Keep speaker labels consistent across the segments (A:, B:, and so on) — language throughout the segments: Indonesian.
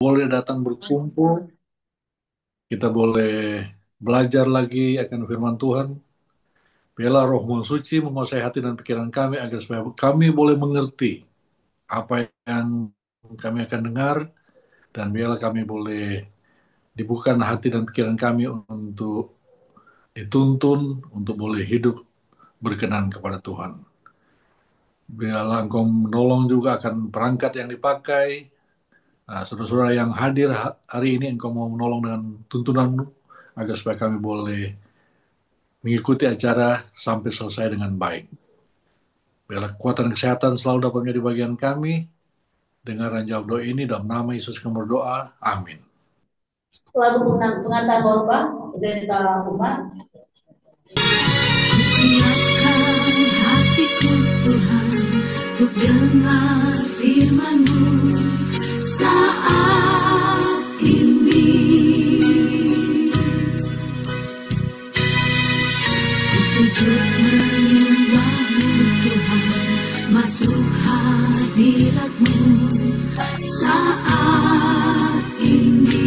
A: boleh datang berkumpul, kita boleh belajar lagi akan firman Tuhan. Biarlah Roh Suci menguasai hati dan pikiran kami agar supaya kami boleh mengerti apa yang kami akan dengar, dan biarlah kami boleh dibuka hati dan pikiran kami untuk dituntun untuk boleh hidup berkenan kepada Tuhan. Biarlah Engkau menolong juga akan perangkat yang dipakai. Nah, saudara-saudara yang hadir hari ini, Engkau mau menolong dengan tuntunanmu agar supaya kami boleh mengikuti acara sampai selesai dengan baik. Biarlah kekuatan kesehatan selalu dapat menjadi bagian kami. Dengar dan jawab doa ini dalam nama Yesus kami berdoa. Amin.
B: Lalu pengantar khotbah pendeta umat.
C: Siapkan hatiku Tuhan untuk dengar firman-Mu saat ini. Ku sujud menyembah-Mu Tuhan, masuk hadirat-Mu saat ini.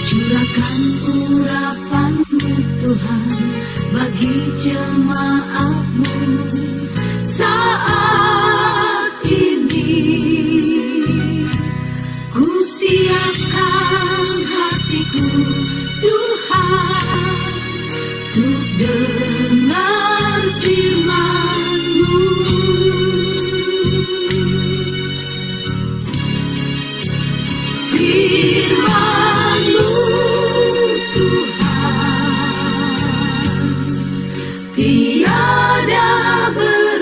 C: Curahkan urapan-Mu Tuhan bagi jemaat-Mu saat ini. Ku siapkan hatiku Tuhan untuk dengar firman-Mu. Firman-Mu tiada berubah,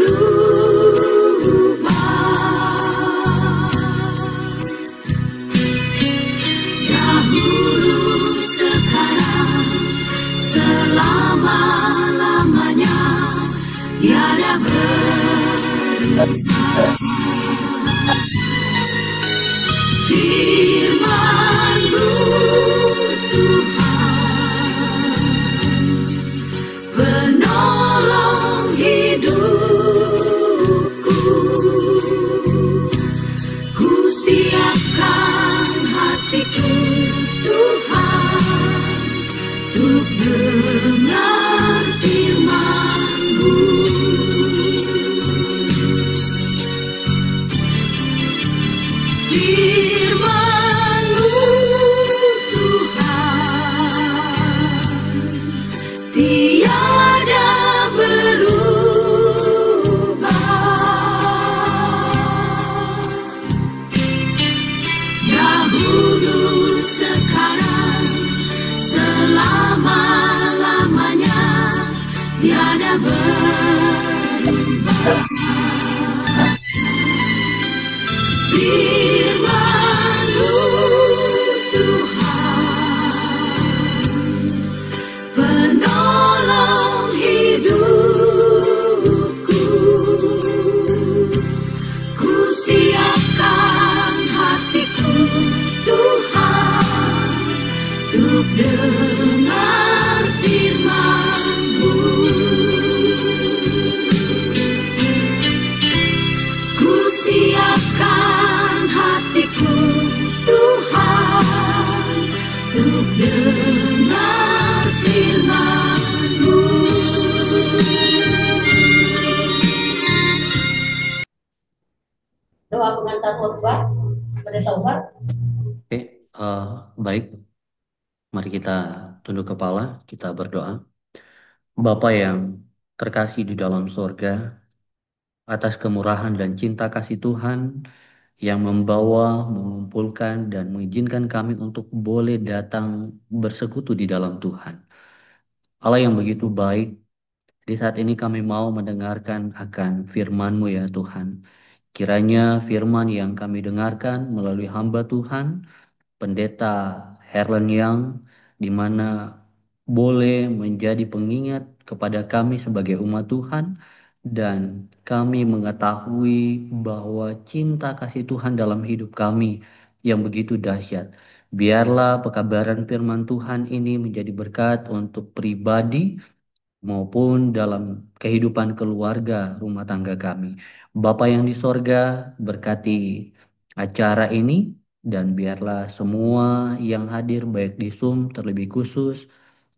C: dahulu sekarang selama-lamanya tiada berubah. Firman-Mu penolong hidupku, ku siapkan hatiku Tuhan untuk dengar firman-Mu. Firman-Mu Tuhan tiada berubah, dahulu sekarang selama-lamanya tiada berubah. Firman-Mu Tuhan penolong hidupku, ku siapkan hatiku Tuhan untuk dengar firman-Mu. Ku siapkan hatiku Tuhan untuk dengar firman-Mu.
B: Doa pengantar khotbah pendeta umat.
D: Oke, baik. Mari kita tunduk kepala, kita berdoa. Bapa yang terkasih di dalam sorga, atas kemurahan dan cinta kasih Tuhan yang membawa, mengumpulkan, dan mengizinkan kami untuk boleh datang bersekutu di dalam Tuhan. Allah yang begitu baik, di saat ini kami mau mendengarkan akan firman-Mu ya Tuhan. Kiranya firman yang kami dengarkan melalui hamba Tuhan, Pendeta Herlen Young, di mana boleh menjadi pengingat kepada kami sebagai umat Tuhan, dan kami mengetahui bahwa cinta kasih Tuhan dalam hidup kami yang begitu dahsyat. Biarlah pekabaran firman Tuhan ini menjadi berkat untuk pribadi maupun dalam kehidupan keluarga rumah tangga kami. Bapa yang di sorga, berkati acara ini, dan biarlah semua yang hadir baik di Zoom terlebih khusus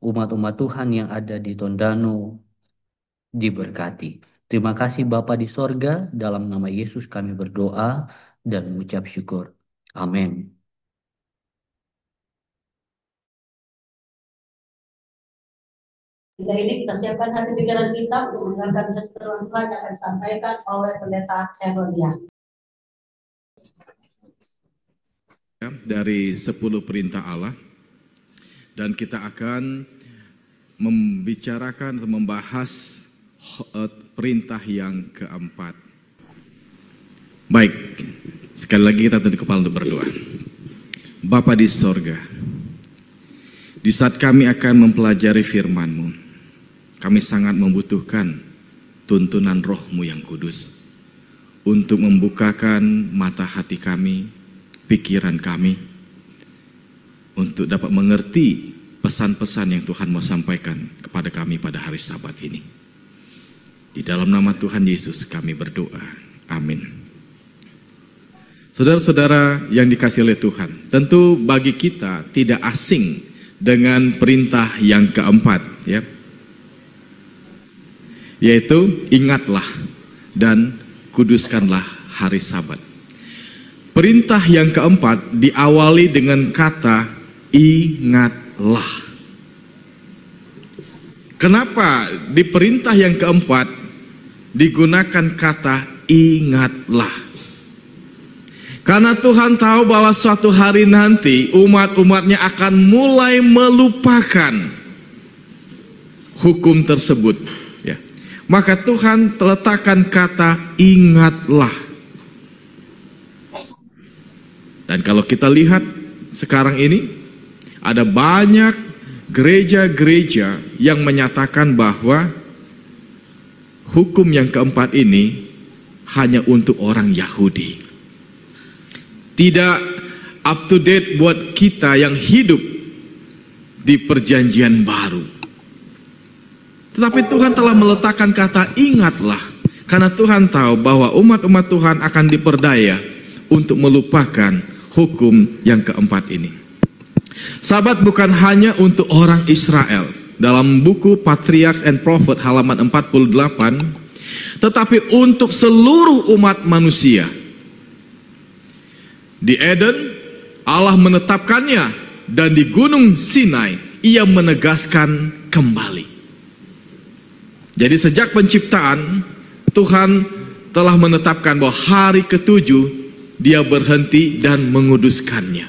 D: umat-umat Tuhan yang ada di Tondano diberkati. Terima kasih Bapa di sorga, dalam nama Yesus kami berdoa dan mengucap syukur. Amin.
B: Hingga ini kita siapkan hati pikiran kita untuk mendengarkan firman Tuhan yang akan disampaikan oleh Pendeta Herodia.
E: Dari 10 perintah Allah, dan kita akan membicarakan atau membahas perintah yang keempat. Baik, sekali lagi kita tunduk kepala untuk berdoa. Bapa di sorga, di saat kami akan mempelajari firman-Mu, kami sangat membutuhkan tuntunan Roh-Mu yang kudus untuk membukakan mata hati kami, pikiran kami, untuk dapat mengerti pesan-pesan yang Tuhan mau sampaikan kepada kami pada hari Sabat ini. Di dalam nama Tuhan Yesus kami berdoa. Amin. Saudara-saudara yang dikasihi oleh Tuhan, tentu bagi kita tidak asing dengan perintah yang keempat, ya, yaitu ingatlah dan kuduskanlah hari Sabat. Perintah yang keempat diawali dengan kata ingatlah. Kenapa di perintah yang keempat digunakan kata ingatlah? Karena Tuhan tahu bahwa suatu hari nanti umat-umatnya akan mulai melupakan hukum tersebut, ya. Maka Tuhan letakkan kata ingatlah. Dan kalau kita lihat sekarang ini, ada banyak gereja-gereja yang menyatakan bahwa hukum yang keempat ini hanya untuk orang Yahudi. Tidak up to date buat kita yang hidup di perjanjian baru. Tetapi Tuhan telah meletakkan kata ingatlah, karena Tuhan tahu bahwa umat-umat Tuhan akan diperdaya untuk melupakan hukum yang keempat ini. Sabat bukan hanya untuk orang Israel. Dalam buku Patriarchs and Prophet halaman 48, tetapi untuk seluruh umat manusia. Di Eden, Allah menetapkannya, dan di Gunung Sinai, Ia menegaskan kembali. Jadi sejak penciptaan, Tuhan telah menetapkan bahwa hari ketujuh Dia berhenti dan menguduskannya.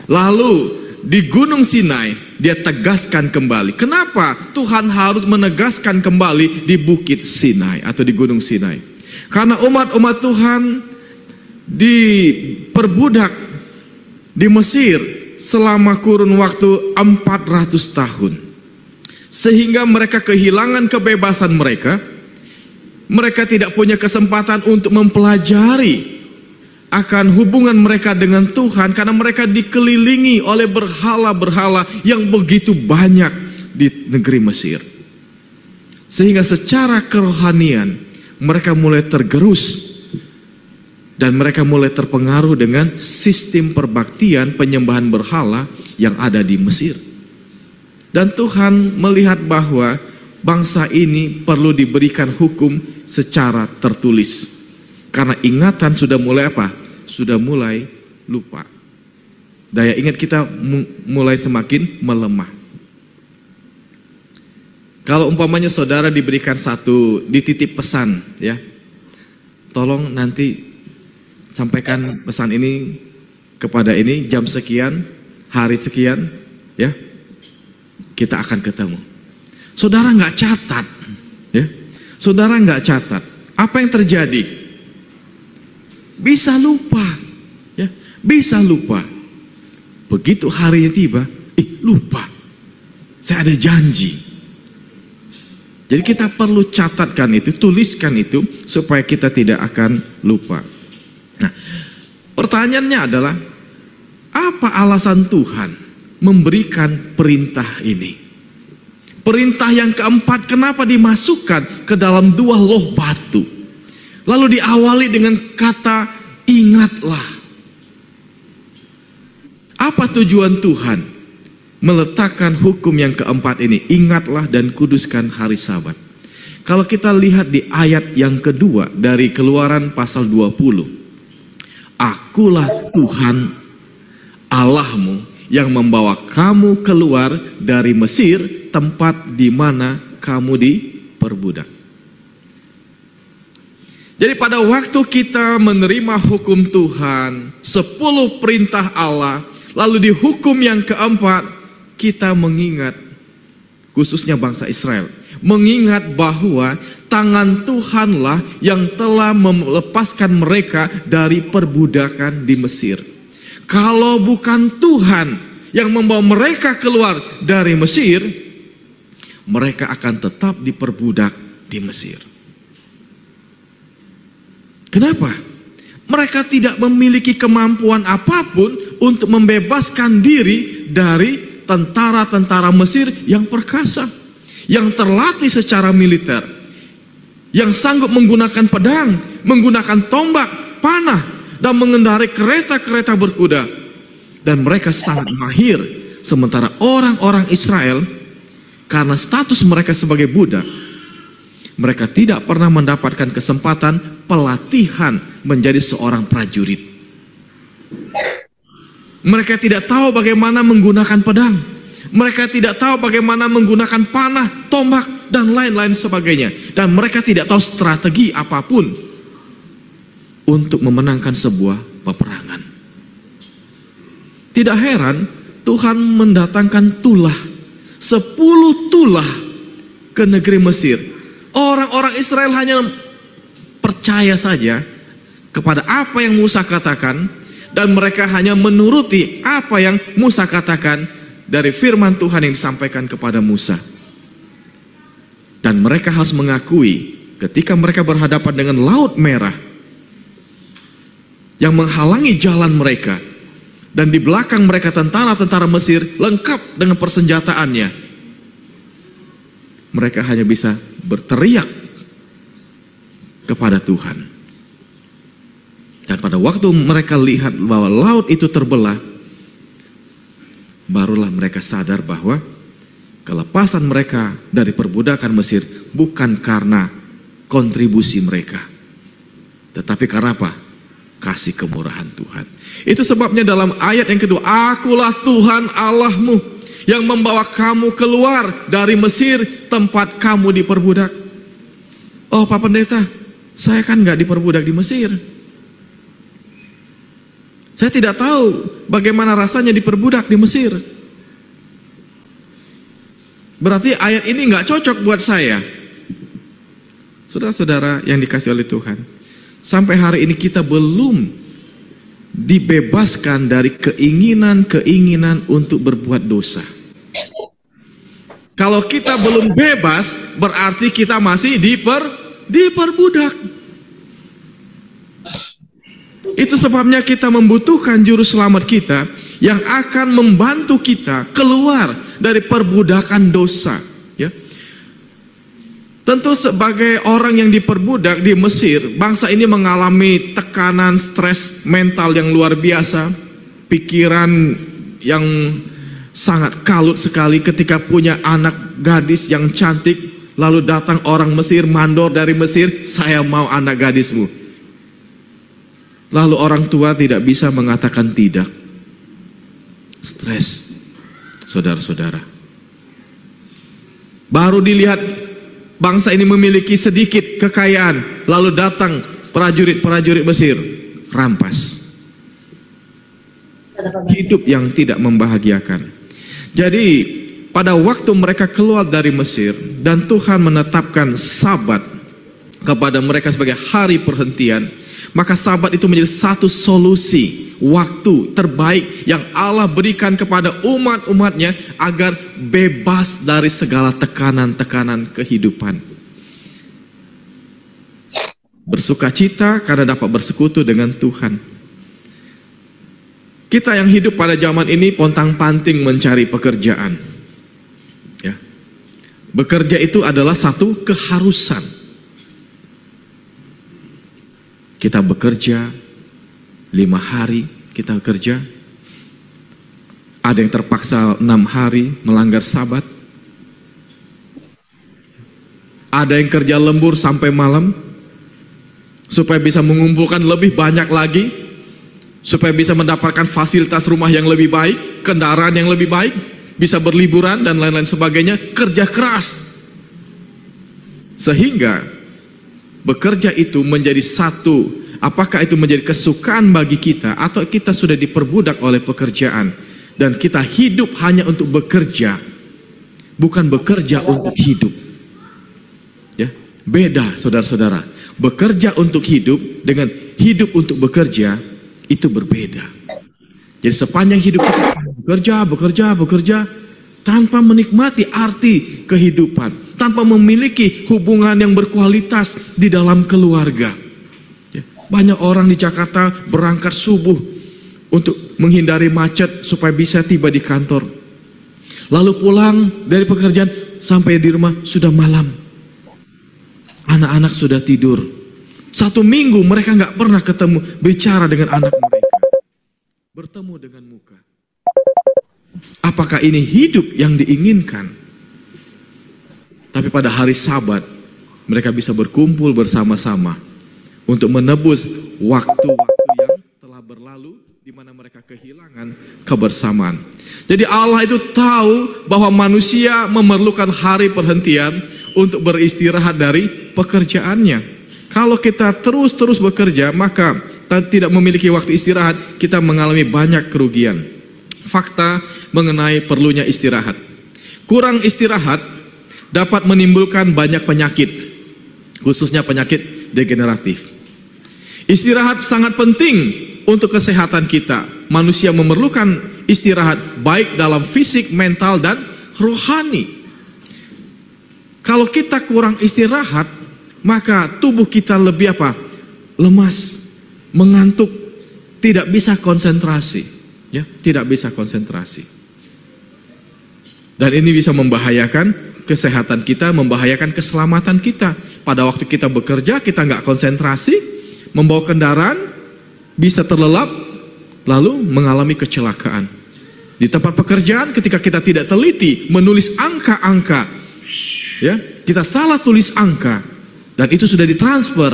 E: Lalu di Gunung Sinai Dia tegaskan kembali. Kenapa Tuhan harus menegaskan kembali di Bukit Sinai atau di Gunung Sinai? Karena umat-umat Tuhan diperbudak di Mesir selama kurun waktu 400 tahun. Sehingga mereka kehilangan kebebasan mereka. Mereka tidak punya kesempatan untuk mempelajari akan hubungan mereka dengan Tuhan, karena mereka dikelilingi oleh berhala-berhala yang begitu banyak di negeri Mesir. Sehingga secara kerohanian mereka mulai tergerus dan mereka mulai terpengaruh dengan sistem perbaktian penyembahan berhala yang ada di Mesir. Dan Tuhan melihat bahwa bangsa ini perlu diberikan hukum secara tertulis. Karena ingatan sudah mulai apa? Sudah mulai lupa. Daya ingat kita mulai semakin melemah. Kalau umpamanya saudara diberikan satu, dititip pesan, ya, tolong nanti sampaikan pesan ini kepada ini jam sekian, hari sekian, ya, kita akan ketemu. Saudara nggak catat, ya, saudara nggak catat. Apa yang terjadi? Bisa lupa, ya, bisa lupa. Begitu harinya tiba, lupa. Saya ada janji. Jadi kita perlu catatkan itu, tuliskan itu supaya kita tidak akan lupa. Nah, pertanyaannya adalah apa alasan Tuhan memberikan perintah ini? Perintah yang keempat, kenapa dimasukkan ke dalam 2 loh batu? Lalu diawali dengan kata ingatlah. Apa tujuan Tuhan meletakkan hukum yang keempat ini? Ingatlah dan kuduskan hari Sabat. Kalau kita lihat di ayat yang kedua dari Keluaran pasal 20. Akulah Tuhan Allahmu yang membawa kamu keluar dari Mesir, tempat di mana kamu diperbudak. Jadi pada waktu kita menerima hukum Tuhan, 10 perintah Allah, lalu di hukum yang keempat, kita mengingat, khususnya bangsa Israel, mengingat bahwa tangan Tuhanlah yang telah melepaskan mereka dari perbudakan di Mesir. Kalau bukan Tuhan yang membawa mereka keluar dari Mesir, mereka akan tetap diperbudak di Mesir. Kenapa? Mereka tidak memiliki kemampuan apapun untuk membebaskan diri dari tentara-tentara Mesir yang perkasa, yang terlatih secara militer, yang sanggup menggunakan pedang, menggunakan tombak, panah, dan mengendarai kereta-kereta berkuda. Dan mereka sangat mahir. Sementara orang-orang Israel, karena status mereka sebagai budak, mereka tidak pernah mendapatkan kesempatan pelatihan menjadi seorang prajurit. Mereka tidak tahu bagaimana menggunakan pedang. Mereka tidak tahu bagaimana menggunakan panah, tombak, dan lain-lain sebagainya. Dan mereka tidak tahu strategi apapun untuk memenangkan sebuah peperangan. Tidak heran Tuhan mendatangkan tulah, 10 tulah ke negeri Mesir. Orang-orang Israel hanya percaya saja kepada apa yang Musa katakan, dan mereka hanya menuruti apa yang Musa katakan dari firman Tuhan yang disampaikan kepada Musa. Dan mereka harus mengakui ketika mereka berhadapan dengan Laut Merah yang menghalangi jalan mereka, dan di belakang mereka tentara-tentara Mesir lengkap dengan persenjataannya, mereka hanya bisa berteriak kepada Tuhan. Dan pada waktu mereka lihat bahwa laut itu terbelah, barulah mereka sadar bahwa kelepasan mereka dari perbudakan Mesir bukan karena kontribusi mereka, tetapi karena apa? Kasih kemurahan Tuhan. Itu sebabnya dalam ayat yang kedua, akulah Tuhan Allahmu yang membawa kamu keluar dari Mesir, tempat kamu diperbudak. Oh Pak Pendeta, saya kan nggak diperbudak di Mesir. Saya tidak tahu bagaimana rasanya diperbudak di Mesir. Berarti ayat ini nggak cocok buat saya. Saudara-saudara yang dikasih oleh Tuhan, sampai hari ini kita belum dibebaskan dari keinginan-keinginan untuk berbuat dosa. Kalau kita belum bebas, berarti kita masih diperbudak. Itu sebabnya kita membutuhkan juru selamat kita yang akan membantu kita keluar dari perbudakan dosa. Ya. Tentu sebagai orang yang diperbudak di Mesir, bangsa ini mengalami tekanan, stres mental yang luar biasa, pikiran yang sangat kalut sekali ketika punya anak gadis yang cantik, lalu datang orang Mesir, mandor dari Mesir, saya mau anak gadismu. Lalu orang tua tidak bisa mengatakan tidak. Stres, saudara-saudara. Baru dilihat bangsa ini memiliki sedikit kekayaan, lalu datang prajurit-prajurit Mesir, rampas. Hidup yang tidak membahagiakan. Jadi pada waktu mereka keluar dari Mesir dan Tuhan menetapkan Sabat kepada mereka sebagai hari perhentian, maka Sabat itu menjadi satu solusi waktu terbaik yang Allah berikan kepada umat-umatnya agar bebas dari segala tekanan-tekanan kehidupan. Bersukacita karena dapat bersekutu dengan Tuhan. Kita yang hidup pada zaman ini pontang-panting mencari pekerjaan. Ya. Bekerja itu adalah satu keharusan. Kita bekerja 5 hari, kita bekerja. Ada yang terpaksa 6 hari melanggar Sabat. Ada yang kerja lembur sampai malam supaya bisa mengumpulkan lebih banyak lagi, supaya bisa mendapatkan fasilitas rumah yang lebih baik, kendaraan yang lebih baik, bisa berliburan dan lain-lain sebagainya. Kerja keras sehingga bekerja itu menjadi satu. Apakah itu menjadi kesukaan bagi kita atau kita sudah diperbudak oleh pekerjaan dan kita hidup hanya untuk bekerja, bukan bekerja untuk hidup. Ya, beda saudara-saudara. Bekerja untuk hidup dengan hidup untuk bekerja itu berbeda. Jadi sepanjang hidup kita bekerja tanpa menikmati arti kehidupan, tanpa memiliki hubungan yang berkualitas di dalam keluarga. Ya, banyak orang di Jakarta berangkat subuh untuk menghindari macet supaya bisa tiba di kantor. Lalu pulang dari pekerjaan sampai di rumah sudah malam. Anak-anak sudah tidur. 1 minggu mereka nggak pernah ketemu, bicara dengan anak mereka, bertemu dengan muka. Apakah ini hidup yang diinginkan? Tapi pada hari Sabat mereka bisa berkumpul bersama-sama untuk menebus waktu-waktu yang telah berlalu di mana mereka kehilangan kebersamaan. Jadi Allah itu tahu bahwa manusia memerlukan hari perhentian untuk beristirahat dari pekerjaannya. Kalau kita terus-terus bekerja, maka tidak memiliki waktu istirahat, kita mengalami banyak kerugian. Fakta mengenai perlunya istirahat. Kurang istirahat dapat menimbulkan banyak penyakit, khususnya penyakit degeneratif. Istirahat sangat penting untuk kesehatan kita. Manusia memerlukan istirahat baik dalam fisik, mental, dan rohani. Kalau kita kurang istirahat, maka tubuh kita lebih lemas, mengantuk, tidak bisa konsentrasi, ya, tidak bisa konsentrasi. Dan ini bisa membahayakan kesehatan kita, membahayakan keselamatan kita. Pada waktu kita bekerja, kita nggak konsentrasi, membawa kendaraan, bisa terlelap, lalu mengalami kecelakaan. Di tempat pekerjaan, ketika kita tidak teliti menulis angka-angka, ya, kita salah tulis angka, dan itu sudah ditransfer,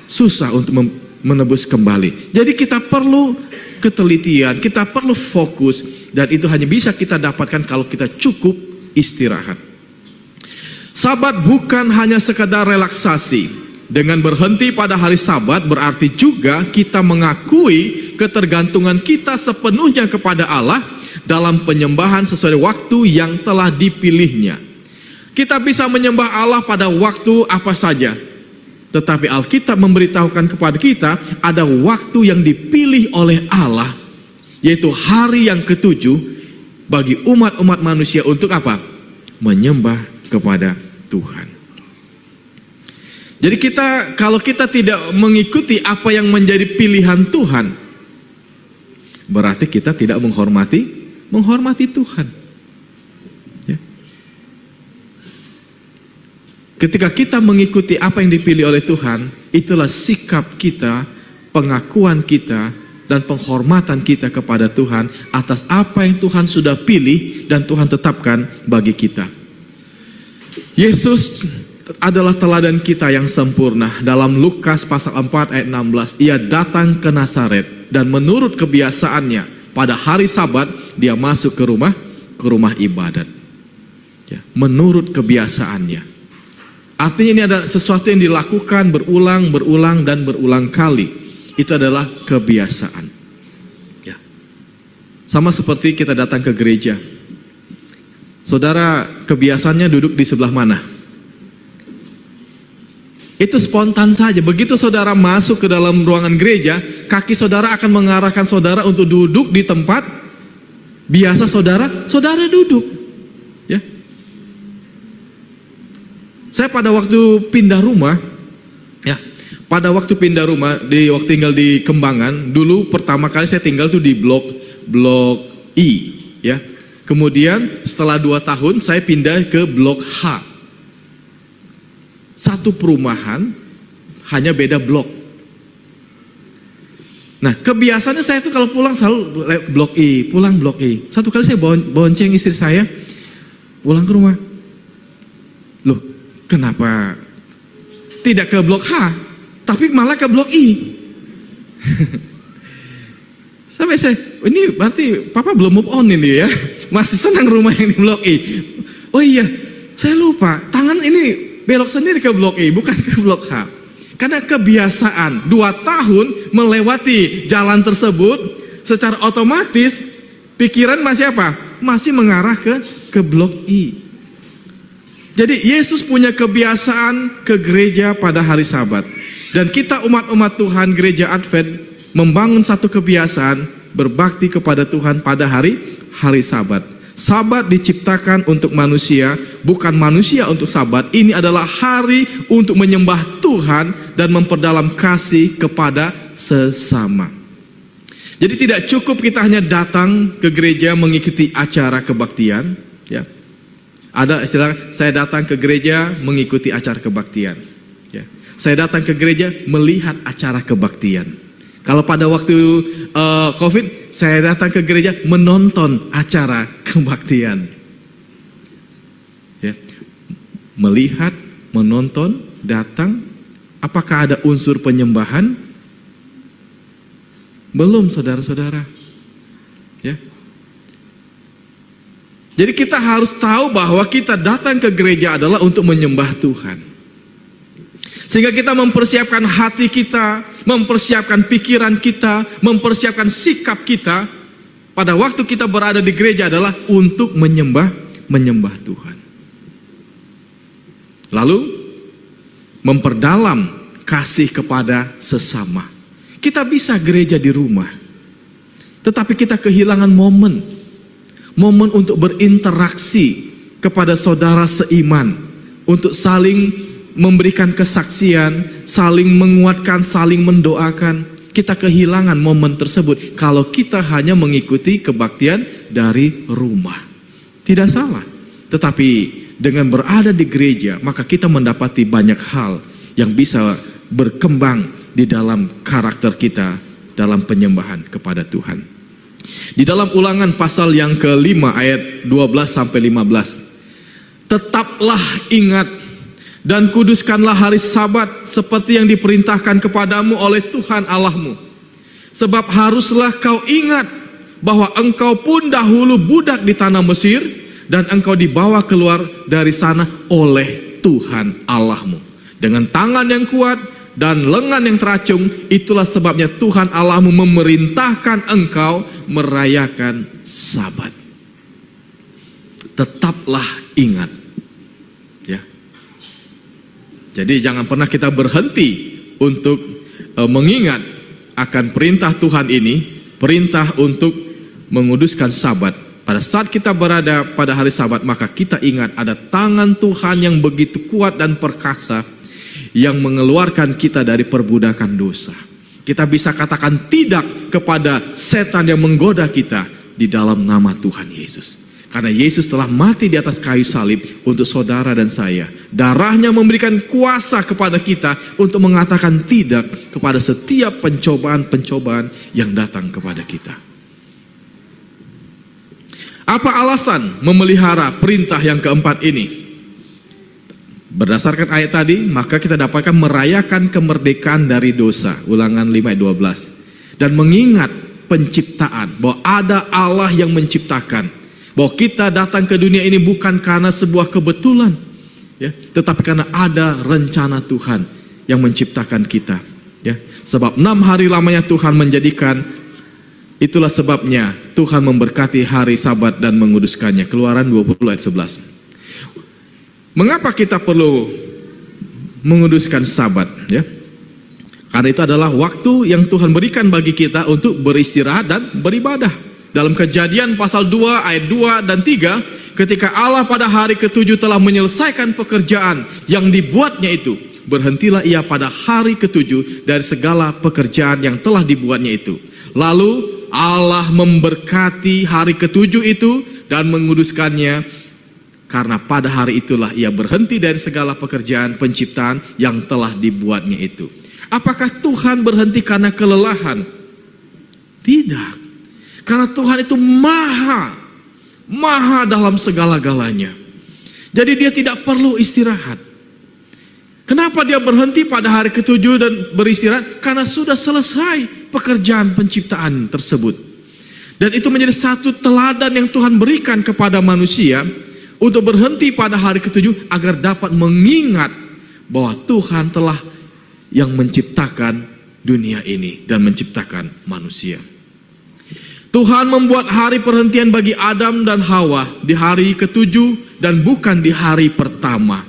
E: susah untuk menebus kembali. Jadi kita perlu ketelitian, kita perlu fokus, dan itu hanya bisa kita dapatkan kalau kita cukup istirahat. Sabat bukan hanya sekadar relaksasi. Dengan berhenti pada hari Sabat berarti juga kita mengakui ketergantungan kita sepenuhnya kepada Allah dalam penyembahan sesuai waktu yang telah dipilihnya. Kita bisa menyembah Allah pada waktu apa saja, tetapi Alkitab memberitahukan kepada kita ada waktu yang dipilih oleh Allah, yaitu hari yang ke-7 bagi umat-umat manusia untuk apa? Menyembah kepada Tuhan. Jadi kalau kita tidak mengikuti apa yang menjadi pilihan Tuhan, berarti kita tidak menghormati Tuhan. Ya. Ketika kita mengikuti apa yang dipilih oleh Tuhan, itulah sikap kita, pengakuan kita, dan penghormatan kita kepada Tuhan atas apa yang Tuhan sudah pilih dan Tuhan tetapkan bagi kita. Yesus adalah teladan kita yang sempurna. Dalam Lukas pasal 4 ayat 16, ia datang ke Nazaret dan menurut kebiasaannya pada hari Sabat dia masuk ke rumah ibadat. Ya, menurut kebiasaannya. Artinya ini ada sesuatu yang dilakukan berulang dan berulang kali. Itu adalah kebiasaan. Ya. Sama seperti kita datang ke gereja. Saudara kebiasaannya duduk di sebelah mana? Itu spontan saja. Begitu saudara masuk ke dalam ruangan gereja, kaki saudara akan mengarahkan saudara untuk duduk di tempat biasa saudara duduk. Ya. Saya pada waktu pindah rumah, waktu tinggal di Kembangan, dulu pertama kali saya tinggal tuh di blok I, ya. Kemudian setelah 2 tahun saya pindah ke blok H. Satu perumahan, hanya beda blok. Nah, kebiasaannya saya tuh kalau pulang selalu blok I, pulang blok I. Satu kali saya bonceng istri saya pulang ke rumah. Loh, kenapa tidak ke blok H, tapi malah ke blok I? Sampai saya, ini berarti papa belum move on ini ya. Masih senang rumah yang di blok I. Oh iya, saya lupa, tangan ini belok sendiri ke blok I, bukan ke blok H. Karena kebiasaan 2 tahun melewati jalan tersebut, secara otomatis pikiran masih apa? Masih mengarah ke blok I. Jadi Yesus punya kebiasaan ke gereja pada hari Sabat. Dan kita umat-umat Tuhan gereja Advent membangun satu kebiasaan berbakti kepada Tuhan pada hari Sabat. Sabat diciptakan untuk manusia, bukan manusia untuk Sabat. Ini adalah hari untuk menyembah Tuhan dan memperdalam kasih kepada sesama. Jadi tidak cukup kita hanya datang ke gereja mengikuti acara kebaktian, ya. Ada istilah, saya datang ke gereja mengikuti acara kebaktian, ya. Saya datang ke gereja melihat acara kebaktian. Kalau pada waktu COVID, saya datang ke gereja menonton acara kebaktian. Ya. Melihat, menonton, datang, apakah ada unsur penyembahan? Belum, saudara-saudara. Ya. Jadi kita harus tahu bahwa kita datang ke gereja adalah untuk menyembah Tuhan. Sehingga kita mempersiapkan hati kita, mempersiapkan pikiran kita, mempersiapkan sikap kita pada waktu kita berada di gereja adalah untuk menyembah Tuhan. Lalu memperdalam kasih kepada sesama. Kita bisa gereja di rumah, tetapi kita kehilangan momen untuk berinteraksi kepada saudara seiman, untuk saling memberikan kesaksian, saling menguatkan, saling mendoakan. Kita kehilangan momen tersebut kalau kita hanya mengikuti kebaktian dari rumah. Tidak salah, tetapi dengan berada di gereja maka kita mendapati banyak hal yang bisa berkembang di dalam karakter kita dalam penyembahan kepada Tuhan. Di dalam Ulangan pasal yang ke-5 ayat 12-15, tetaplah ingat dan kuduskanlah hari Sabat seperti yang diperintahkan kepadamu oleh Tuhan Allahmu. Sebab haruslah kau ingat bahwa engkau pun dahulu budak di tanah Mesir, dan engkau dibawa keluar dari sana oleh Tuhan Allahmu dengan tangan yang kuat dan lengan yang teracung. Itulah sebabnya Tuhan Allahmu memerintahkan engkau merayakan Sabat. Tetaplah ingat. Jadi jangan pernah kita berhenti untuk mengingat akan perintah Tuhan ini, perintah untuk menguduskan Sabat. Pada saat kita berada pada hari Sabat, maka kita ingat ada tangan Tuhan yang begitu kuat dan perkasa yang mengeluarkan kita dari perbudakan dosa. Kita bisa katakan tidak kepada setan yang menggoda kita di dalam nama Tuhan Yesus. Karena Yesus telah mati di atas kayu salib untuk saudara dan saya. Darahnya memberikan kuasa kepada kita untuk mengatakan tidak kepada setiap pencobaan-pencobaan yang datang kepada kita. Apa alasan memelihara perintah yang keempat ini? Berdasarkan ayat tadi, maka kita dapatkan merayakan kemerdekaan dari dosa. Ulangan 5 ayat 12. Dan mengingat penciptaan, bahwa ada Allah yang menciptakan. Bahwa kita datang ke dunia ini bukan karena sebuah kebetulan, ya, tetapi karena ada rencana Tuhan yang menciptakan kita, ya. Sebab 6 hari lamanya Tuhan menjadikan, itulah sebabnya Tuhan memberkati hari Sabat dan menguduskannya. Keluaran 20 ayat 11. Mengapa kita perlu menguduskan Sabat, ya? Karena itu adalah waktu yang Tuhan berikan bagi kita untuk beristirahat dan beribadah. Dalam Kejadian pasal 2 ayat 2 dan 3, ketika Allah pada hari ke-7 telah menyelesaikan pekerjaan yang dibuatnya itu, berhentilah ia pada hari ke-7 dari segala pekerjaan yang telah dibuatnya itu. Lalu Allah memberkati hari ke-7 itu dan menguduskannya, karena pada hari itulah ia berhenti dari segala pekerjaan penciptaan yang telah dibuatnya itu. Apakah Tuhan berhenti karena kelelahan? Tidak. Karena Tuhan itu maha dalam segala-galanya. Jadi dia tidak perlu istirahat. Kenapa dia berhenti pada hari ketujuh dan beristirahat? Karena sudah selesai pekerjaan penciptaan tersebut. Dan itu menjadi satu teladan yang Tuhan berikan kepada manusia untuk berhenti pada hari ketujuh agar dapat mengingat bahwa Tuhan telah yang menciptakan dunia ini dan menciptakan manusia. Tuhan membuat hari perhentian bagi Adam dan Hawa di hari ketujuh dan bukan di hari pertama.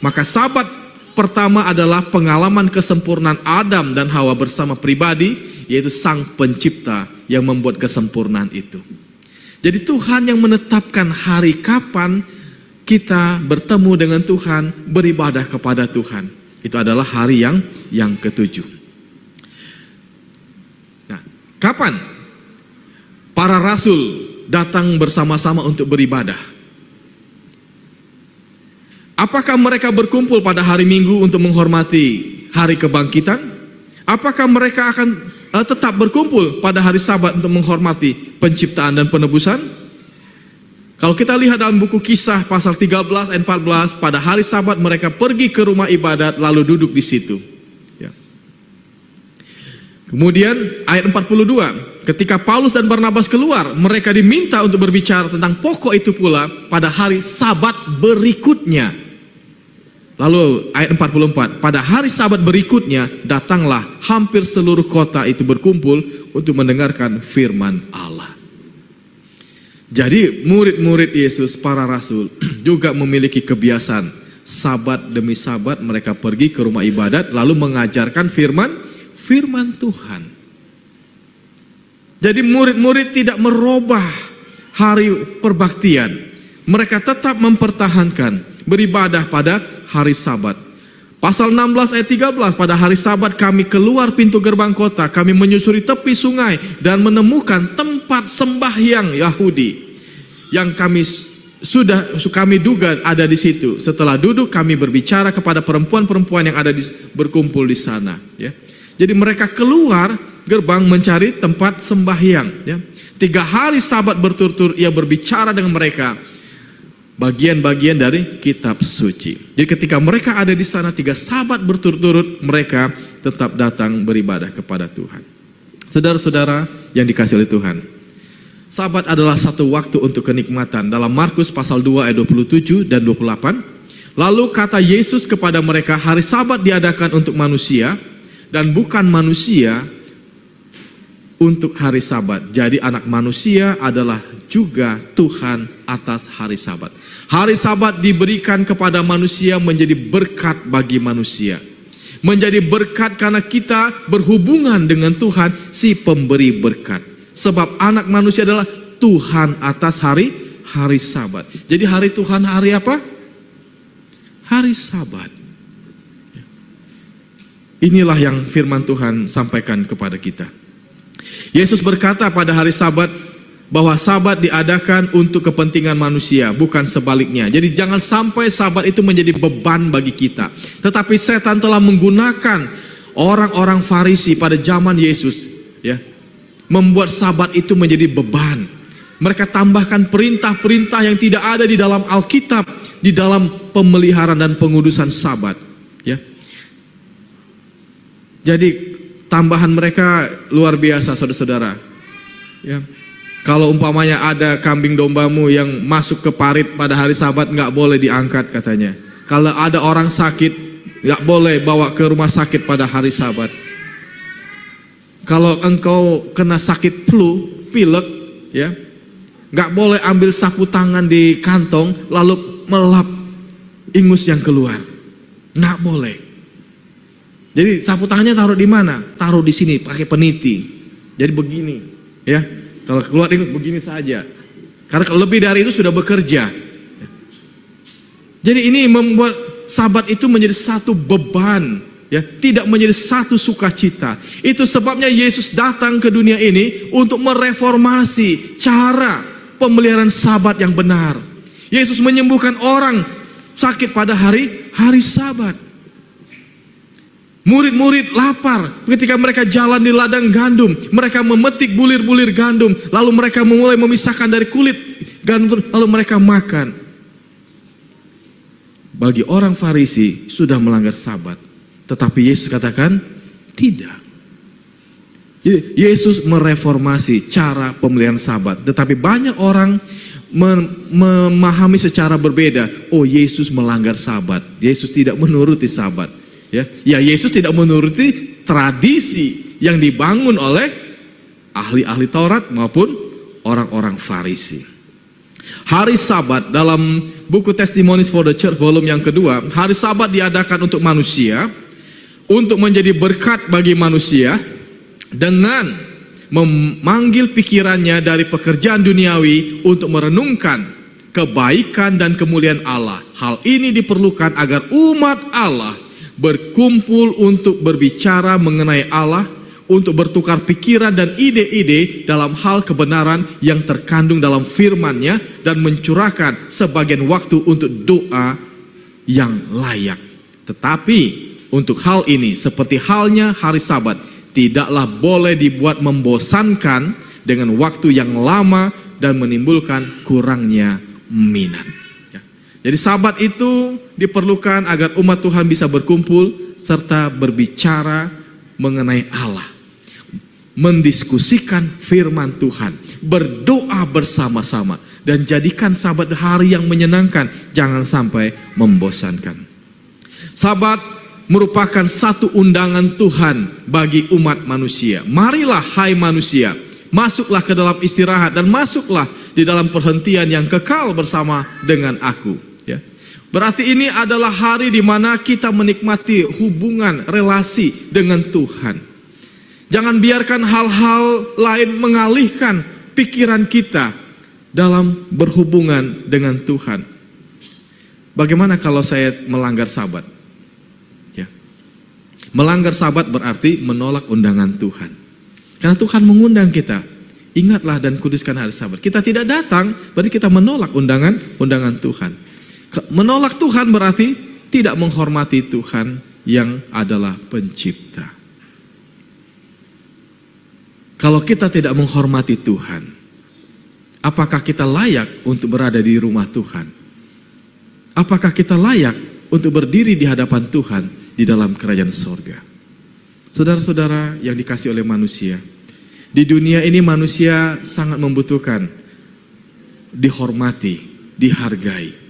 E: Maka Sabat pertama adalah pengalaman kesempurnaan Adam dan Hawa bersama pribadi, yaitu Sang Pencipta yang membuat kesempurnaan itu. Jadi Tuhan yang menetapkan hari kapan kita bertemu dengan Tuhan, beribadah kepada Tuhan. Itu adalah hari yang ketujuh. Nah, kapan para rasul datang bersama-sama untuk beribadah? Apakah mereka berkumpul pada hari Minggu untuk menghormati hari kebangkitan? Apakah mereka akan tetap berkumpul pada hari Sabat untuk menghormati penciptaan dan penebusan? Kalau kita lihat dalam buku Kisah pasal 13 dan 14, pada hari Sabat mereka pergi ke rumah ibadat lalu duduk di situ. Ya. Kemudian ayat 42, ketika Paulus dan Barnabas keluar, mereka diminta untuk berbicara tentang pokok itu pula pada hari Sabat berikutnya. Lalu ayat 44, pada hari Sabat berikutnya datanglah hampir seluruh kota itu berkumpul untuk mendengarkan firman Allah. Jadi murid-murid Yesus, para rasul juga memiliki kebiasaan Sabat demi Sabat mereka pergi ke rumah ibadat lalu mengajarkan firman Tuhan. Jadi murid-murid tidak merubah hari perbaktian. Mereka tetap mempertahankan beribadah pada hari Sabat. Pasal 16 ayat 13, pada hari Sabat kami keluar pintu gerbang kota, kami menyusuri tepi sungai dan menemukan tempat sembahyang Yahudi yang kami duga ada di situ. Setelah duduk kami berbicara kepada perempuan-perempuan yang ada berkumpul di sana. Ya. Jadi mereka keluar gerbang mencari tempat sembahyang. Ya. 3 hari Sabat berturut-turut ia berbicara dengan mereka bagian-bagian dari kitab suci. Jadi ketika mereka ada di sana 3 Sabat berturut-turut, mereka tetap datang beribadah kepada Tuhan. Saudara-saudara yang dikasihi oleh Tuhan, Sabat adalah satu waktu untuk kenikmatan. Dalam Markus pasal 2 ayat 27 dan 28, lalu kata Yesus kepada mereka, hari Sabat diadakan untuk manusia dan bukan manusia untuk hari Sabat. Jadi anak manusia adalah juga Tuhan atas hari Sabat. Hari Sabat diberikan kepada manusia menjadi berkat bagi manusia. Menjadi berkat karena kita berhubungan dengan Tuhan, si pemberi berkat. Sebab anak manusia adalah Tuhan atas hari Sabat. Jadi hari Tuhan hari apa? Hari Sabat. Inilah yang firman Tuhan sampaikan kepada kita. Yesus berkata pada hari Sabat bahwa Sabat diadakan untuk kepentingan manusia, bukan sebaliknya. Jadi jangan sampai Sabat itu menjadi beban bagi kita. Tetapi setan telah menggunakan orang-orang Farisi pada zaman Yesus, ya, membuat Sabat itu menjadi beban. Mereka tambahkan perintah-perintah yang tidak ada di dalam Alkitab, di dalam pemeliharaan dan pengudusan Sabat, ya. Jadi tambahan mereka luar biasa, saudara-saudara. Ya. Kalau umpamanya ada kambing dombamu yang masuk ke parit pada hari Sabat, nggak boleh diangkat katanya. Kalau ada orang sakit, nggak boleh bawa ke rumah sakit pada hari Sabat. Kalau engkau kena sakit flu, pilek, ya, nggak boleh ambil sapu tangan di kantong lalu melap ingus yang keluar. Nggak boleh. Jadi sapu tangannya taruh di mana? Taruh di sini pakai peniti. Jadi begini, ya. Kalau keluar ingus begini saja. Karena kalau lebih dari itu sudah bekerja. Jadi ini membuat Sabat itu menjadi satu beban, ya, tidak menjadi satu sukacita. Itu sebabnya Yesus datang ke dunia ini untuk mereformasi cara pemeliharaan Sabat yang benar. Yesus menyembuhkan orang sakit pada hari Sabat. Murid-murid lapar ketika mereka jalan di ladang gandum. Mereka memetik bulir-bulir gandum. Lalu mereka mulai memisahkan dari kulit gandum. Lalu mereka makan. Bagi orang Farisi sudah melanggar Sabat. Tetapi Yesus katakan tidak. Yesus mereformasi cara pemeliharaan Sabat. Tetapi banyak orang memahami secara berbeda. Oh, Yesus melanggar Sabat. Yesus tidak menuruti Sabat. Ya, Yesus tidak menuruti tradisi yang dibangun oleh ahli-ahli Taurat maupun orang-orang Farisi. Hari Sabat dalam buku Testimonies for the Church volume yang kedua, hari Sabat diadakan untuk manusia, untuk menjadi berkat bagi manusia, dengan memanggil pikirannya dari pekerjaan duniawi untuk merenungkan kebaikan dan kemuliaan Allah. Hal ini diperlukan agar umat Allah berkumpul untuk berbicara mengenai Allah, untuk bertukar pikiran dan ide-ide dalam hal kebenaran yang terkandung dalam firman-Nya, dan mencurahkan sebagian waktu untuk doa yang layak. Tetapi untuk hal ini, seperti halnya hari Sabat, tidaklah boleh dibuat membosankan dengan waktu yang lama dan menimbulkan kurangnya minat. Jadi Sabat itu diperlukan agar umat Tuhan bisa berkumpul serta berbicara mengenai Allah, mendiskusikan firman Tuhan, berdoa bersama-sama, dan jadikan Sabat hari yang menyenangkan, jangan sampai membosankan. Sabat merupakan satu undangan Tuhan bagi umat manusia. Marilah hai manusia, masuklah ke dalam istirahat dan masuklah di dalam perhentian yang kekal bersama dengan aku. Berarti ini adalah hari di mana kita menikmati hubungan relasi dengan Tuhan. Jangan biarkan hal-hal lain mengalihkan pikiran kita dalam berhubungan dengan Tuhan. Bagaimana kalau saya melanggar Sabat? Ya. Melanggar Sabat berarti menolak undangan Tuhan. Karena Tuhan mengundang kita. Ingatlah dan kuduskan hari Sabat. Kita tidak datang, berarti kita menolak undangan Tuhan. Menolak Tuhan berarti tidak menghormati Tuhan yang adalah pencipta. Kalau kita tidak menghormati Tuhan, apakah kita layak untuk berada di rumah Tuhan? Apakah kita layak untuk berdiri di hadapan Tuhan di dalam kerajaan sorga? Saudara-saudara yang dikasihi oleh manusia, di dunia ini manusia sangat membutuhkan dihormati, dihargai.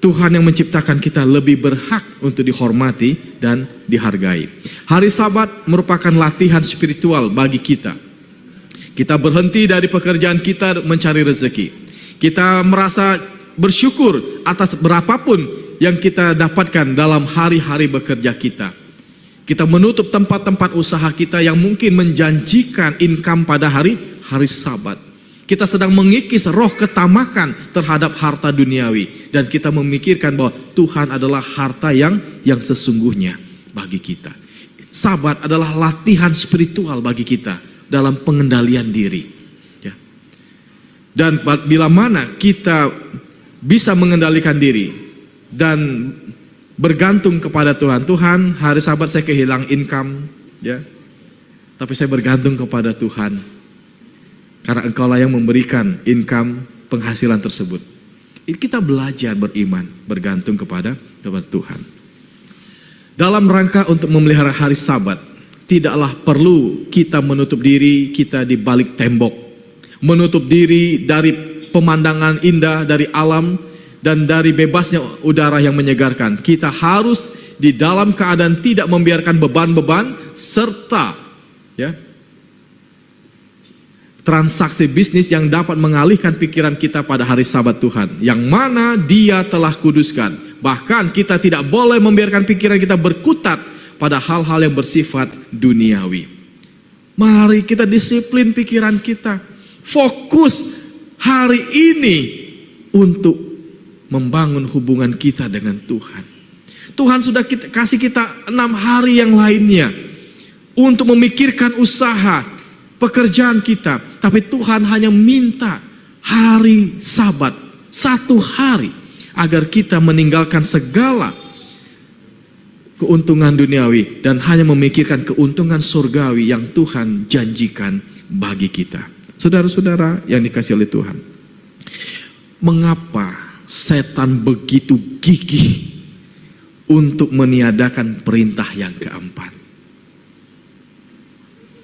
E: Tuhan yang menciptakan kita lebih berhak untuk dihormati dan dihargai. Hari Sabat merupakan latihan spiritual bagi kita. Kita berhenti dari pekerjaan kita mencari rezeki. Kita merasa bersyukur atas berapapun yang kita dapatkan dalam hari-hari bekerja kita. Kita menutup tempat-tempat usaha kita yang mungkin menjanjikan income pada hari Sabat. Kita sedang mengikis roh ketamakan terhadap harta duniawi. Dan kita memikirkan bahwa Tuhan adalah harta yang sesungguhnya bagi kita. Sabat adalah latihan spiritual bagi kita dalam pengendalian diri. Ya. Dan bila mana kita bisa mengendalikan diri dan bergantung kepada Tuhan. Tuhan, hari Sabat saya kehilangan income. Ya. Tapi saya bergantung kepada Tuhan. Karena Engkaulah yang memberikan income penghasilan tersebut. Kita belajar beriman, bergantung kepada Tuhan. Dalam rangka untuk memelihara hari Sabat, tidaklah perlu kita menutup diri kita di balik tembok, menutup diri dari pemandangan indah dari alam dan dari bebasnya udara yang menyegarkan. Kita harus di dalam keadaan tidak membiarkan beban-beban serta transaksi bisnis yang dapat mengalihkan pikiran kita pada hari Sabat Tuhan, yang mana Dia telah kuduskan. Bahkan kita tidak boleh membiarkan pikiran kita berkutat pada hal-hal yang bersifat duniawi. Mari kita disiplin pikiran kita, fokus hari ini untuk membangun hubungan kita dengan Tuhan. Tuhan sudah kasih kita 6 hari yang lainnya untuk memikirkan usaha, pekerjaan kita, tapi Tuhan hanya minta hari Sabat, 1 hari, agar kita meninggalkan segala keuntungan duniawi dan hanya memikirkan keuntungan surgawi yang Tuhan janjikan bagi kita. Saudara-saudara yang dikasihi oleh Tuhan, mengapa setan begitu gigih untuk meniadakan perintah yang keempat?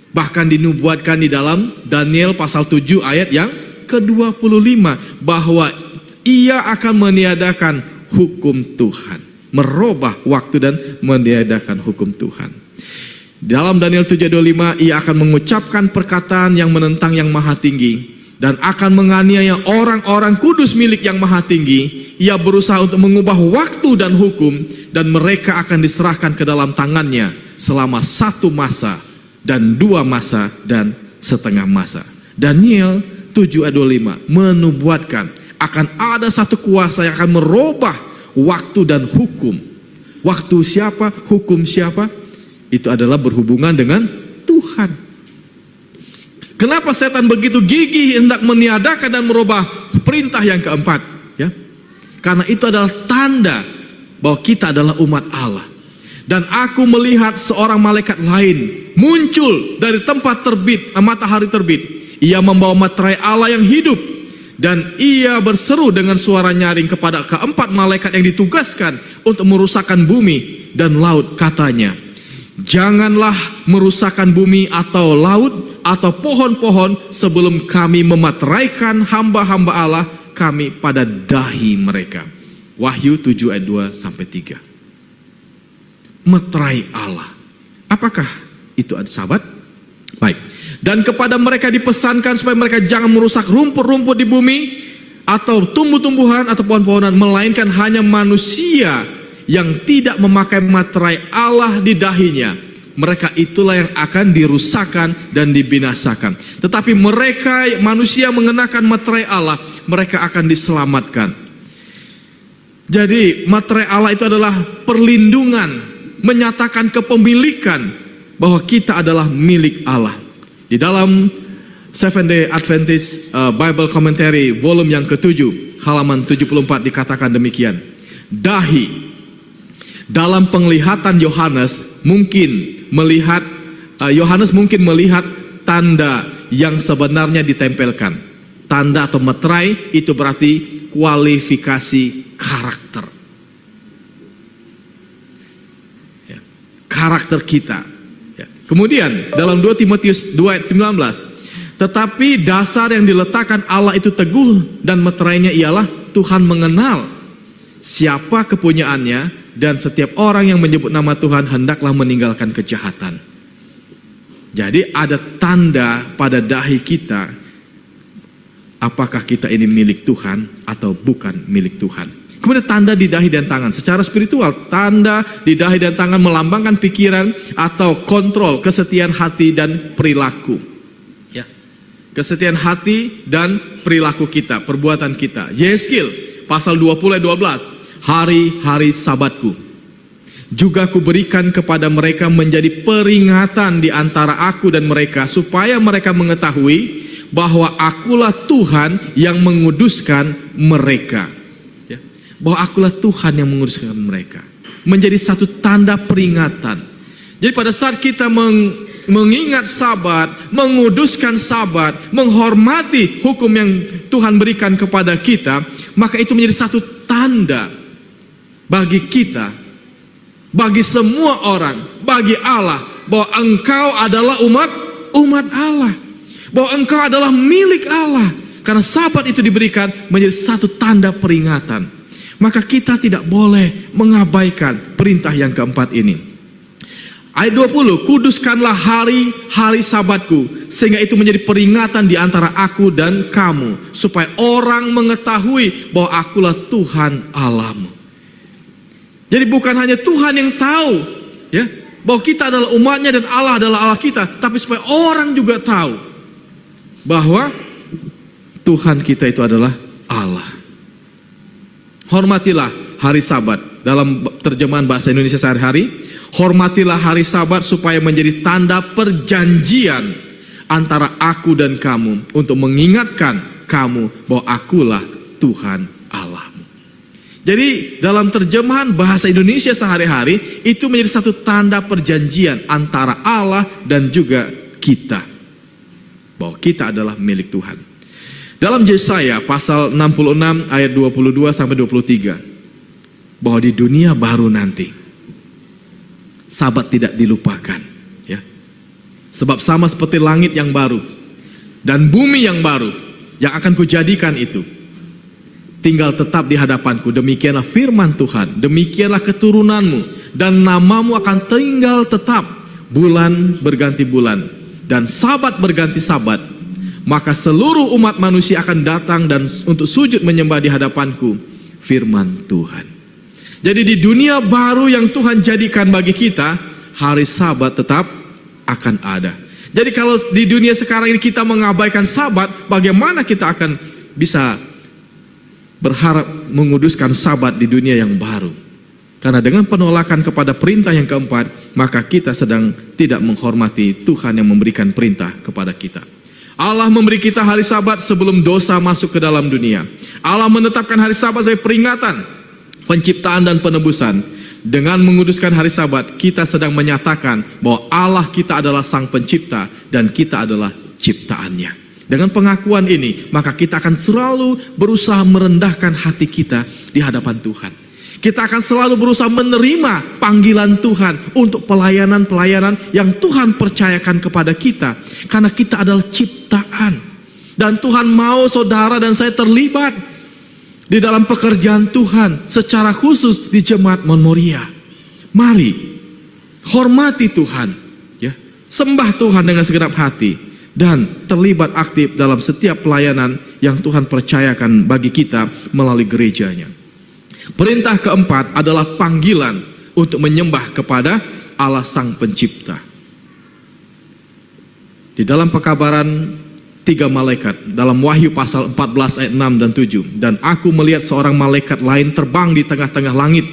E: Bahkan dinubuatkan di dalam Daniel pasal 7 ayat yang ke-25 bahwa ia akan meniadakan hukum Tuhan, merubah waktu dan meniadakan hukum Tuhan. Dalam Daniel 7:25 ia akan mengucapkan perkataan yang menentang yang maha tinggi dan akan menganiaya orang-orang kudus milik yang maha tinggi. Ia berusaha untuk mengubah waktu dan hukum, dan mereka akan diserahkan ke dalam tangannya selama 1 masa dan 2 masa dan setengah masa. Daniel 7:25 menubuatkan akan ada satu kuasa yang akan merubah waktu dan hukum. Waktu siapa? Hukum siapa? Itu adalah berhubungan dengan Tuhan. Kenapa setan begitu gigih hendak meniadakan dan merubah perintah yang keempat? Ya, karena itu adalah tanda bahwa kita adalah umat Allah. Dan aku melihat seorang malaikat lain muncul dari tempat terbit, matahari terbit. Ia membawa materai Allah yang hidup, dan ia berseru dengan suara nyaring kepada keempat malaikat yang ditugaskan untuk merusakkan bumi dan laut. Katanya, janganlah merusakkan bumi atau laut atau pohon-pohon sebelum kami memateraikan hamba-hamba Allah kami pada dahi mereka. Wahyu 7 ayat 2-3. Meterai Allah. Apakah itu ada Sabat? Baik. Dan kepada mereka dipesankan supaya mereka jangan merusak rumput-rumput di bumi atau tumbuh-tumbuhan atau pohon-pohonan, melainkan hanya manusia yang tidak memakai materai Allah di dahinya. Mereka itulah yang akan dirusakkan dan dibinasakan. Tetapi mereka manusia mengenakan materai Allah, mereka akan diselamatkan. Jadi materai Allah itu adalah perlindungan, menyatakan kepemilikan bahwa kita adalah milik Allah. Di dalam Seventh Day Adventist Bible Commentary volume yang ke-7 halaman 74 dikatakan demikian. Dahi dalam penglihatan Yohanes mungkin melihat tanda yang sebenarnya ditempelkan. Tanda atau meterai itu berarti kualifikasi karakter. Ya, karakter kita. Kemudian dalam 2 Timotius 2 ayat 19, tetapi dasar yang diletakkan Allah itu teguh dan meterainya ialah Tuhan mengenal siapa kepunyaannya, dan setiap orang yang menyebut nama Tuhan hendaklah meninggalkan kejahatan. Jadi ada tanda pada dahi kita, apakah kita ini milik Tuhan atau bukan milik Tuhan. Kemudian tanda di dahi dan tangan. Secara spiritual, tanda di dahi dan tangan melambangkan pikiran atau kontrol, kesetiaan hati dan perilaku. Ya, kesetiaan hati dan perilaku kita, perbuatan kita. Yeskil pasal 20 ayat 12. Hari-hari Sabatku juga kuberikan kepada mereka menjadi peringatan di antara aku dan mereka, supaya mereka mengetahui bahwa akulah Tuhan yang menguduskan mereka. Bahwa akulah Tuhan yang menguduskan mereka. Menjadi satu tanda peringatan. Jadi pada saat kita mengingat Sabat, menguduskan Sabat, menghormati hukum yang Tuhan berikan kepada kita, maka itu menjadi satu tanda bagi kita, bagi semua orang, bagi Allah, bahwa engkau adalah umat Allah, bahwa engkau adalah milik Allah. Karena Sabat itu diberikan menjadi satu tanda peringatan. Maka kita tidak boleh mengabaikan perintah yang keempat ini. Ayat 20, kuduskanlah hari-hari Sabatku, sehingga itu menjadi peringatan di antara aku dan kamu, supaya orang mengetahui bahwa akulah Tuhan Allahmu. Jadi bukan hanya Tuhan yang tahu, ya, bahwa kita adalah umatnya dan Allah adalah Allah kita, tapi supaya orang juga tahu bahwa Tuhan kita itu adalah Allah. Hormatilah hari Sabat. Dalam terjemahan bahasa Indonesia sehari-hari, hormatilah hari Sabat supaya menjadi tanda perjanjian antara aku dan kamu untuk mengingatkan kamu bahwa akulah Tuhan Allahmu. Jadi dalam terjemahan bahasa Indonesia sehari-hari itu menjadi satu tanda perjanjian antara Allah dan juga kita, bahwa kita adalah milik Tuhan. Dalam Yesaya pasal 66 ayat 22 sampai 23, bahwa di dunia baru nanti Sabat tidak dilupakan, ya. Sebab sama seperti langit yang baru dan bumi yang baru yang akan kujadikan itu tinggal tetap di hadapanku. Demikianlah firman Tuhan, demikianlah keturunanmu, dan namamu akan tinggal tetap. Bulan berganti bulan dan sabat berganti sabat. Maka seluruh umat manusia akan datang dan untuk sujud menyembah di hadapanku. Firman Tuhan. Jadi di dunia baru yang Tuhan jadikan bagi kita, hari Sabat tetap akan ada. Jadi kalau di dunia sekarang ini kita mengabaikan Sabat, bagaimana kita akan bisa berharap menguduskan Sabat di dunia yang baru? Karena dengan penolakan kepada perintah yang keempat, maka kita sedang tidak menghormati Tuhan yang memberikan perintah kepada kita. Allah memberi kita hari Sabat sebelum dosa masuk ke dalam dunia. Allah menetapkan hari Sabat sebagai peringatan penciptaan dan penebusan. Dengan menguduskan hari Sabat, kita sedang menyatakan bahwa Allah kita adalah Sang Pencipta dan kita adalah ciptaannya. Dengan pengakuan ini, maka kita akan selalu berusaha merendahkan hati kita di hadapan Tuhan. Kita akan selalu berusaha menerima panggilan Tuhan untuk pelayanan-pelayanan yang Tuhan percayakan kepada kita. Karena kita adalah ciptaan. Dan Tuhan mau saudara dan saya terlibat di dalam pekerjaan Tuhan, secara khusus di Jemaat Mount Moriah. Mari hormati Tuhan, ya, sembah Tuhan dengan segenap hati, dan terlibat aktif dalam setiap pelayanan yang Tuhan percayakan bagi kita melalui gerejanya. Perintah keempat adalah panggilan untuk menyembah kepada Allah Sang Pencipta. Di dalam Pekabaran 3 malaikat dalam Wahyu pasal 14 ayat 6 dan 7. Dan aku melihat seorang malaikat lain terbang di tengah-tengah langit,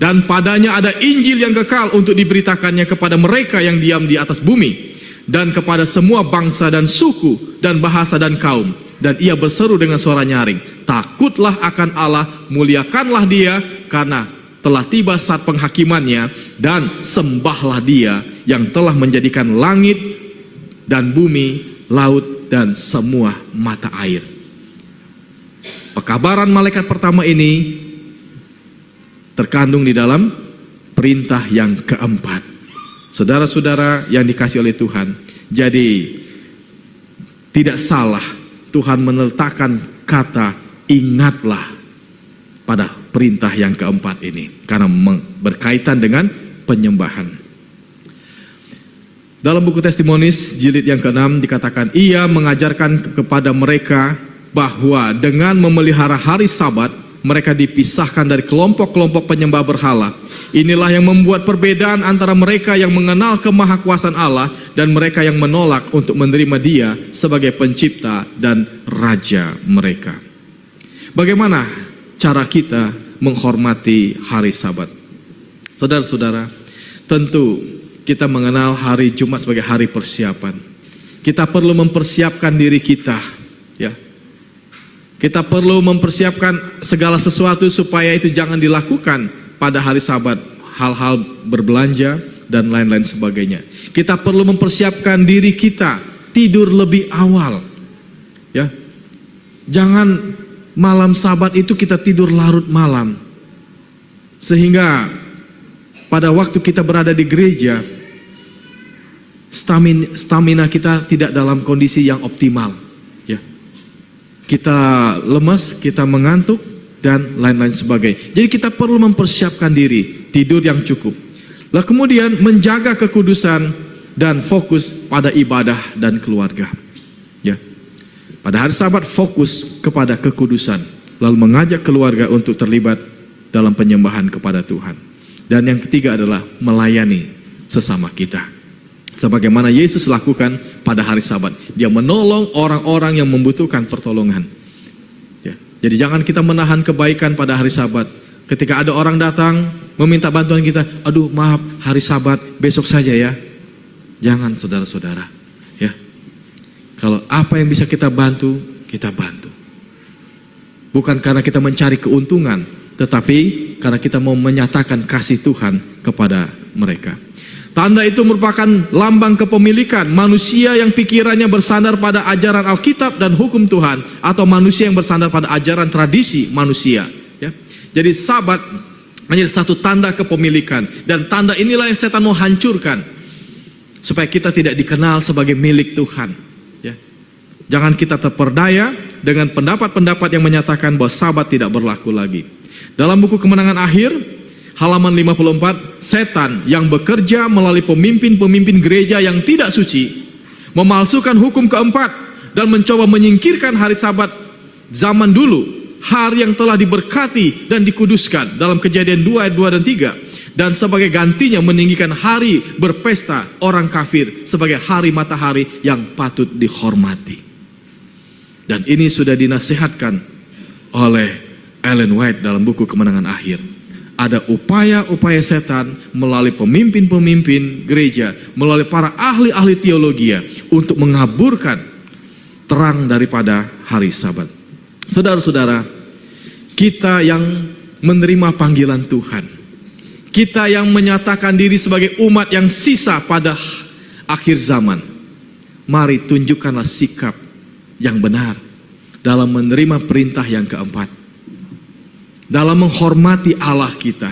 E: dan padanya ada Injil yang kekal untuk diberitakannya kepada mereka yang diam di atas bumi, dan kepada semua bangsa dan suku dan bahasa dan kaum. Dan ia berseru dengan suara nyaring, takutlah akan Allah, muliakanlah Dia, karena telah tiba saat penghakimannya, dan sembahlah Dia yang telah menjadikan langit dan bumi, laut dan semua mata air. Pekabaran malaikat pertama ini terkandung di dalam perintah yang keempat. Saudara-saudara yang dikasihi oleh Tuhan, jadi tidak salah Tuhan meletakkan kata ingatlah pada perintah yang keempat ini, karena berkaitan dengan penyembahan. Dalam buku Testimonis jilid yang ke-6 dikatakan, ia mengajarkan kepada mereka bahwa dengan memelihara hari Sabat, mereka dipisahkan dari kelompok-kelompok penyembah berhala. Inilah yang membuat perbedaan antara mereka yang mengenal kemahakuasaan Allah dan mereka yang menolak untuk menerima Dia sebagai pencipta dan raja mereka. Bagaimana cara kita menghormati hari Sabat? Saudara-saudara, tentu kita mengenal hari Jumat sebagai hari persiapan. Kita perlu mempersiapkan diri kita, ya. Kita perlu mempersiapkan segala sesuatu supaya itu jangan dilakukan pada hari Sabat, hal-hal berbelanja dan lain-lain sebagainya. Kita perlu mempersiapkan diri kita tidur lebih awal, ya. Jangan malam Sabat itu kita tidur larut malam, sehingga pada waktu kita berada di gereja, stamina kita tidak dalam kondisi yang optimal, ya. Kita lemas, kita mengantuk dan lain-lain sebagainya. Jadi kita perlu mempersiapkan diri, tidur yang cukup. Lalu kemudian menjaga kekudusan dan fokus pada ibadah dan keluarga, ya. Pada hari Sabat fokus kepada kekudusan, lalu mengajak keluarga untuk terlibat dalam penyembahan kepada Tuhan. Dan yang ketiga adalah melayani sesama kita, sebagaimana Yesus lakukan pada hari Sabat. Dia menolong orang-orang yang membutuhkan pertolongan, ya. Jadi jangan kita menahan kebaikan pada hari Sabat. Ketika ada orang datang meminta bantuan kita, aduh maaf hari Sabat besok saja ya. Jangan, saudara-saudara, ya. Kalau apa yang bisa kita bantu, kita bantu. Bukan karena kita mencari keuntungan, tetapi karena kita mau menyatakan kasih Tuhan kepada mereka. Tanda itu merupakan lambang kepemilikan manusia yang pikirannya bersandar pada ajaran Alkitab dan hukum Tuhan, atau manusia yang bersandar pada ajaran tradisi manusia. Ya. Jadi Sabat menjadi satu tanda kepemilikan, dan tanda inilah yang setan mau hancurkan supaya kita tidak dikenal sebagai milik Tuhan. Ya. Jangan kita terperdaya dengan pendapat-pendapat yang menyatakan bahwa Sabat tidak berlaku lagi. Dalam buku Kemenangan Akhir halaman 54, setan yang bekerja melalui pemimpin-pemimpin gereja yang tidak suci memalsukan hukum keempat dan mencoba menyingkirkan hari Sabat zaman dulu, hari yang telah diberkati dan dikuduskan dalam Kejadian 2 ayat 2 dan 3, dan sebagai gantinya meninggikan hari berpesta orang kafir sebagai hari matahari yang patut dihormati. Dan ini sudah dinasihatkan oleh Ellen White dalam buku Kemenangan Akhir. Ada upaya-upaya setan melalui pemimpin-pemimpin gereja, melalui para ahli-ahli teologi untuk mengaburkan terang daripada hari Sabat. Saudara-saudara, kita yang menerima panggilan Tuhan, kita yang menyatakan diri sebagai umat yang sisa pada akhir zaman, mari tunjukkanlah sikap yang benar dalam menerima perintah yang keempat, dalam menghormati Allah kita.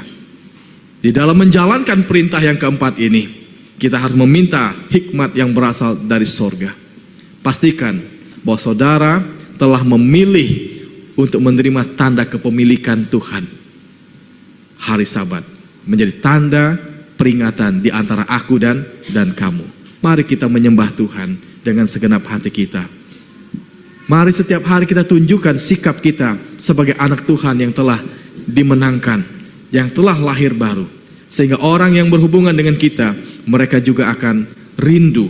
E: Di dalam menjalankan perintah yang keempat ini, kita harus meminta hikmat yang berasal dari sorga. Pastikan bahwa saudara telah memilih untuk menerima tanda kepemilikan Tuhan. Hari Sabat menjadi tanda peringatan di antara aku dan kamu. Mari kita menyembah Tuhan dengan segenap hati kita. Mari setiap hari kita tunjukkan sikap kita sebagai anak Tuhan yang telah dimenangkan, yang telah lahir baru. Sehingga orang yang berhubungan dengan kita, mereka juga akan rindu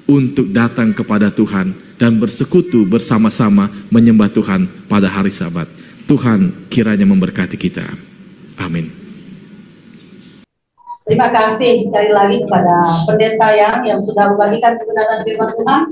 E: untuk datang kepada Tuhan dan bersekutu bersama-sama menyembah Tuhan pada hari Sabat. Tuhan kiranya memberkati kita. Amin.
B: Terima kasih sekali lagi kepada pendeta yang sudah membagikan kebenaran firman Tuhan.